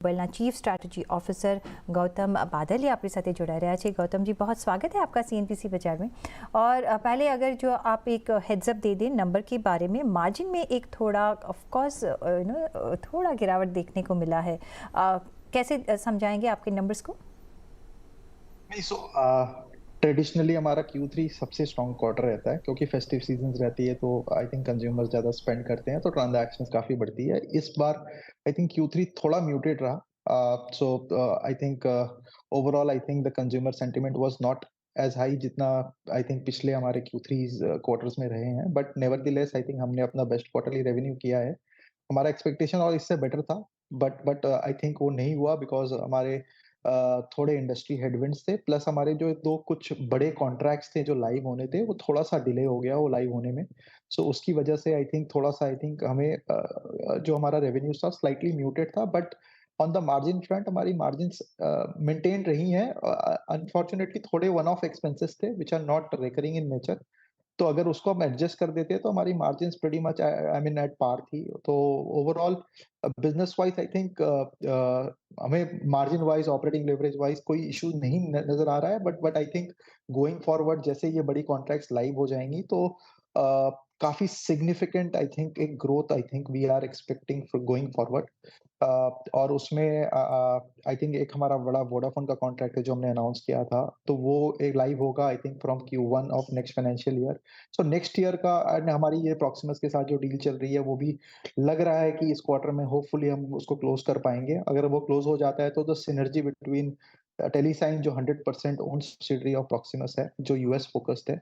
મોબાઈલના chief strategy officer Gautam बादल આપણી સાથે જોડાઈ રહ્યા છે। गौतम जी, बहुत स्वागत है आपका CNBC बाजार में। और पहले अगर जो आप एक हेड्सअप दे दें नंबर के बारे में, मार्जिन में एक थोड़ा ऑफ कोर्स थोड़ा गिरावट देखने को मिला है, कैसे समझाएंगे आपके नंबर्स को? नहीं, ट्रेडिशनली हमारा Q3 सबसे स्ट्रॉन्ग क्वार्टर रहता है क्योंकि फेस्टिव सीजन रहती है, तो आई थिंक कंज्यूमर्स ज़्यादा स्पेंड करते हैं तो ट्रांजैक्शंस काफ़ी बढ़ती है। इस बार आई थिंक Q3 थोड़ा म्यूटेड रहा। I think overall I think the consumer sentiment was not as high जितना आई थिंक पिछले हमारे Q3 क्वार्टर्स में रहे हैं, बट नेवरदलेस आई थिंक हमने अपना बेस्ट क्वार्टरली रेवेन्यू किया है। हमारा एक्सपेक्टेशन और इससे बेटर था, बट आई थिंक वो नहीं हुआ बिकॉज़ हमारे थोड़े इंडस्ट्री हेडविंड्स थे, प्लस हमारे जो 2 कुछ बड़े कॉन्ट्रैक्ट्स थे जो लाइव होने थे, वो थोड़ा-सा डिले हो गया वो लाइव होने में। सो उसकी वजह से आई थिंक थोड़ा-सा आई थिंक हमें जो हमारा रेवेन्यू था स्लाइटली म्यूटेड था, but on the margin front हमारी मार्जिन्स मेंटेन रही हैं। अनफॉर्चुनेटली थोड़े वन ऑफ एक्सपेंसेस थे which are not recurring in nature, तो अगर उसको हम एडजस्ट कर देते तो हमारी margins pretty much I mean at par थी। तो overall business wise I think हमें margin wise, operating leverage wise कोई इश्यू नहीं नज़र आ रहा है, but I think going forward जैसे ये बड़ी कॉन्ट्रैक्ट्स लाइव हो जाएँगी तो काफ़ी सिग्निफिकेंट आई थिंक एक growth I think we are expecting for going forward. और उसमें आई थिंक एक हमारा बड़ा वोडाफोन का कॉन्ट्रैक्ट है जो हमने अनाउंस किया था, तो वो एक लाइव होगा I think from Q1 of next financial year. So next year का एंड हमारी ये प्रॉक्सिमस के साथ जो डील चल रही है, वो भी लग रहा है कि इस क्वार्टर में होपफुली हम उसको क्लोज़ कर पाएँगे। अगर वो क्लोज़ हो जाता है तो द सिनर्जी बिटवीन टेलीसाइन जो 100% ओन्ड सब्सिडियरी ऑफ प्रॉक्सिमस है, जो यूएस फोकस्ड है,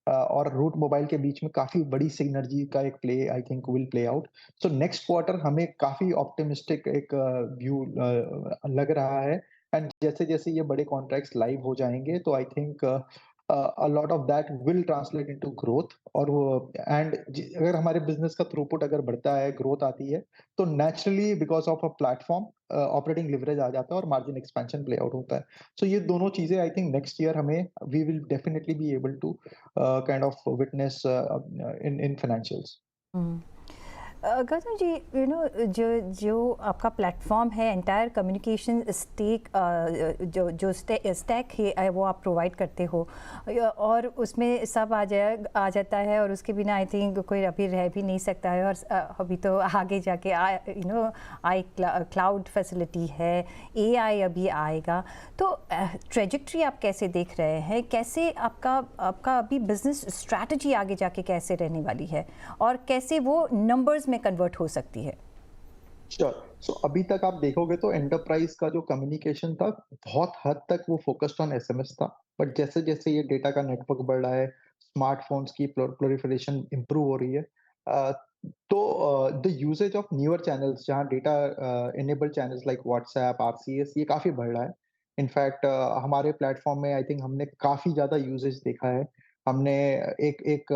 और रूट मोबाइल के बीच में काफ़ी बड़ी सिनर्जी का एक play I think will play out. So next quarter हमें काफ़ी ऑप्टिमिस्टिक एक व्यू लग रहा है। एंड जैसे-जैसे ये बड़े कॉन्ट्रैक्ट्स लाइव हो जाएँगे तो I think a lot of that will translate into growth। और वो एंड अगर हमारे बिजनेस का थ्रूपुट अगर बढ़ता है, ग्रोथ आती है, तो naturally because of a platform operating leverage आ जाता है और मार्जिन एक्सपेंशन प्ले आउट होता है। सो ये दोनों चीज़ें आई थिंक नेक्स्ट ईयर हमें we will definitely be able to kind of witness in financials. Gautam ji, जो जो आपका प्लेटफॉर्म है, एंटायर कम्युनिकेशन स्टेक, जो स्टैक है वो आप प्रोवाइड करते हो, और उसमें सब आ जाता है, और उसके बिना आई थिंक कोई अभी रह भी नहीं सकता है। और अभी तो आगे जाके आई क्लाउड फैसिलिटी है, AI अभी आएगा, तो ट्रेजेक्ट्री आप कैसे देख रहे हैं? कैसे आपका अभी बिजनेस स्ट्रैटेजी आगे जाके कैसे रहने वाली है, और कैसे वो नंबर्स में कन्वर्ट हो सकती है? श्योर। सो अभी तक आप देखोगे तो एंटरप्राइज का जो कम्युनिकेशन था, बहुत हद तक वो फोकस्ड ऑन एसएमएस था। बट जैसे-जैसे ये डेटा का नेटवर्क बढ़ रहा है, स्मार्टफ़ोन्स की प्रोलिफरेशन इम्प्रूव हो रही है, uh, the usage of newer channels जहाँ data enabled channels like WhatsApp, RCS ये काफ़ी बढ़ रहा है। इनफैक्ट हमारे प्लेटफ़ॉर्म में आई थिंक हमने काफ़ी ज़्यादा यूसेज देखा है। हमने एक एक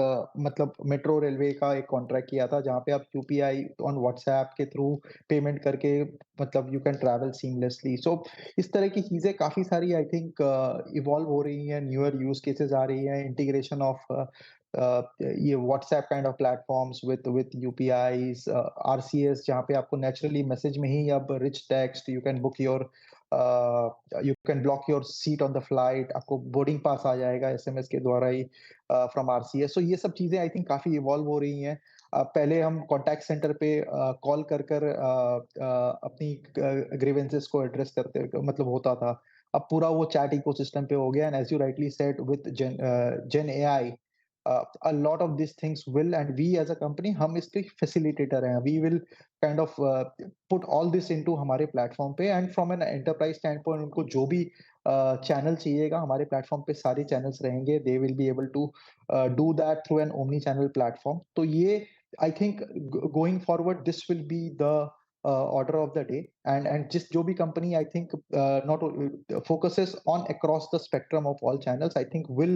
मतलब मेट्रो रेलवे का एक कॉन्ट्रैक्ट किया था जहाँ पे आप यूपीआई ऑन व्हाट्सऐप के थ्रू पेमेंट करके मतलब यू कैन ट्रैवल सीमलेसली। सो इस तरह की चीज़ें काफ़ी सारी आई थिंक इवॉल्व हो रही हैं, न्यूअर यूज़ केसेस आ रही हैं, इंटीग्रेशन ऑफ ये WhatsApp kind of platforms with UPIs, RCS जहाँ पे आपको नेचुरली मैसेज में ही अब rich text you can book your you can block your seat on the flight, आपको बोर्डिंग पास आ जाएगा एसएमएस के द्वारा ही फ्रॉम आरसीएस। सो ये सब चीज़ें आई थिंक काफ़ी इवॉल्व हो रही हैं। पहले हम कॉन्टैक्ट सेंटर पे कॉल कर अपनी ग्रीवेंसेस को एड्रेस करते मतलब होता था। अब पूरा वो चैट इकोसिस्टम पे हो गया, and as you rightly said with gen AI a lot of these things will, and we as a company हम इसके फैसिलिटेटर हैं। We will kind of put all this into हमारे प्लेटफॉर्म पे, and from an enterprise standpoint उनको जो भी channel चाहिएगा हमारे प्लेटफॉर्म पे सारे चैनल्स रहेंगे। They will be able to do that through an omni channel platform. तो ये I think going forward this will be the order of the day, and जिस जो भी कंपनी I think not focuses on across the spectrum of all channels, I think will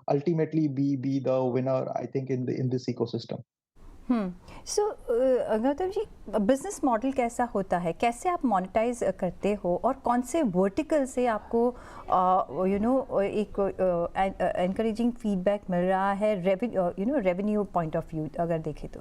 ultimately be the winner I think in this ecosystem। So Gautam ji, business model कैसा होता है, कैसे आप monetise करते हो, और कौन से वर्टिकल से आपको एक एनकरेजिंग फीडबैक मिल रहा है रेवेन्यू पॉइंट ऑफ व्यू अगर देखें तो?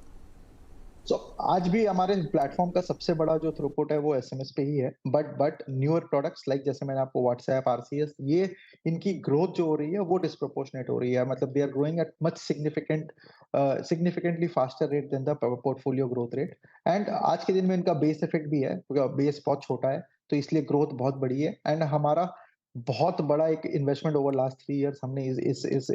सो आज भी हमारे प्लेटफॉर्म का सबसे बड़ा जो थ्रूपुट है वो एसएमएस पे ही है, बट न्यूअर प्रोडक्ट्स लाइक जैसे मैंने आपको व्हाट्सएप, आरसीएस, ये इनकी ग्रोथ जो हो रही है वो डिस्प्रोपोर्शनेट हो रही है, मतलब they are growing at much significantly faster rate than the portfolio growth rate. And आज के दिन में इनका बेस इफेक्ट भी है, बेस बहुत छोटा है, तो इसलिए ग्रोथ बहुत बड़ी है। एंड हमारा बहुत बड़ा एक इन्वेस्टमेंट ओवर लास्ट 3 इयर्स हमने इस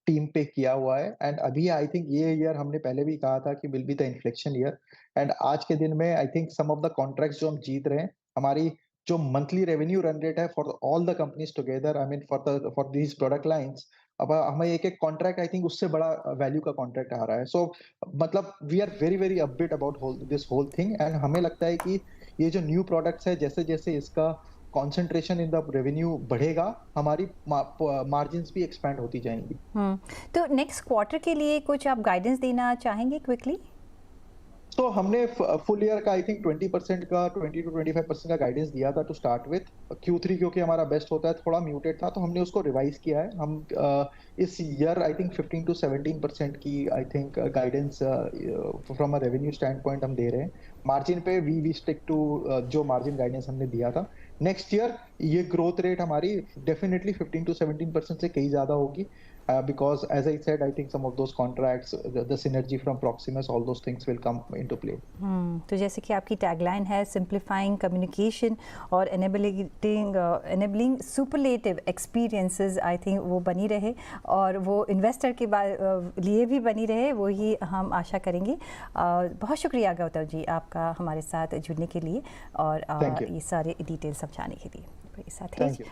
टीम पे किया हुआ है। एंड अभी आई थिंक ये ईयर हमने पहले भी कहा था कि will be the inflection year. And आज के दिन में I think some of the contracts जो हम जीत रहे हैं, हमारी जो मंथली रेवेन्यू रन रेट है for all the companies together, I mean for these product lines, अब हमें एक एक कॉन्ट्रैक्ट आई थिंक उससे बड़ा वैल्यू का कॉन्ट्रैक्ट आ रहा है। सो मतलब we are very very upbeat about this whole thing. And हमें लगता है कि ये जो न्यू प्रोडक्ट्स है, जैसे जैसे इसका कंसंट्रेशन इन द रेवेन्यू बढ़ेगा, हमारी मार्जिन्स भी एक्सपैंड होती जाएंगी। तो नेक्स्ट क्वार्टर के लिए कुछ आप गाइडेंस देना चाहेंगे क्विकली? तो हमने फुल ईयर का आई थिंक 20% का 20 टू 25% का गाइडेंस दिया था टू स्टार्ट विथ। Q3 क्योंकि हमारा बेस्ट होता है थोड़ा म्यूटेड था, तो हमने उसको रिवाइज किया है। हम इस ईयर आई थिंक 15 टू 17% की I think guidance from a revenue stand point हम दे रहे हैं। मार्जिन पे वी स्टिक टू जो मार्जिन गाइडेंस हमने दिया था। नेक्स्ट ईयर ये ग्रोथ रेट हमारी डेफिनेटली 15 टू 17% से कहीं ज्यादा होगी, because as I said, I think some of those contracts, the synergy from Proximus, all those things will come into play. तो जैसे कि आपकी टैगलाइन है सिंप्लीफाइंग कम्युनिकेशन और enabling superlative experiences, I think वो बनी रहे और वो इन्वेस्टर के लिए भी बनी रहे, वही हम आशा करेंगे। बहुत शुक्रिया गौतम जी आपका हमारे साथ जुड़ने के लिए और ये सारे डिटेल समझाने के लिए। Thank you.